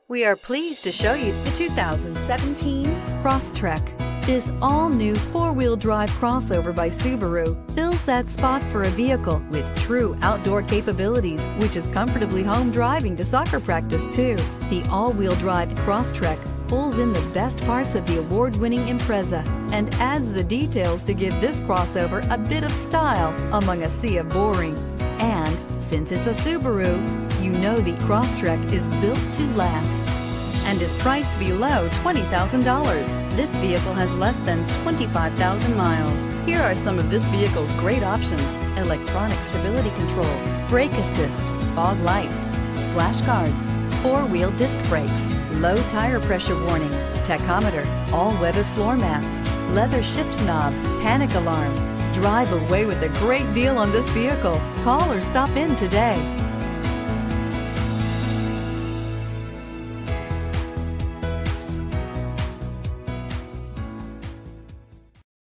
We are pleased to show you the 2017 Crosstrek. This all-new four-wheel drive crossover by Subaru fills that spot for a vehicle with true outdoor capabilities, which is comfortably home driving to soccer practice too. The all-wheel drive Crosstrek pulls in the best parts of the award-winning Impreza and adds the details to give this crossover a bit of style among a sea of boring. And since it's a Subaru, you know the Crosstrek is built to last and is priced below $20,000. This vehicle has less than 25,000 miles. Here are some of this vehicle's great options: electronic stability control, brake assist, fog lights, splash guards, four-wheel disc brakes, low tire pressure warning, tachometer, all-weather floor mats, leather shift knob, panic alarm. Drive away with a great deal on this vehicle. Call or stop in today.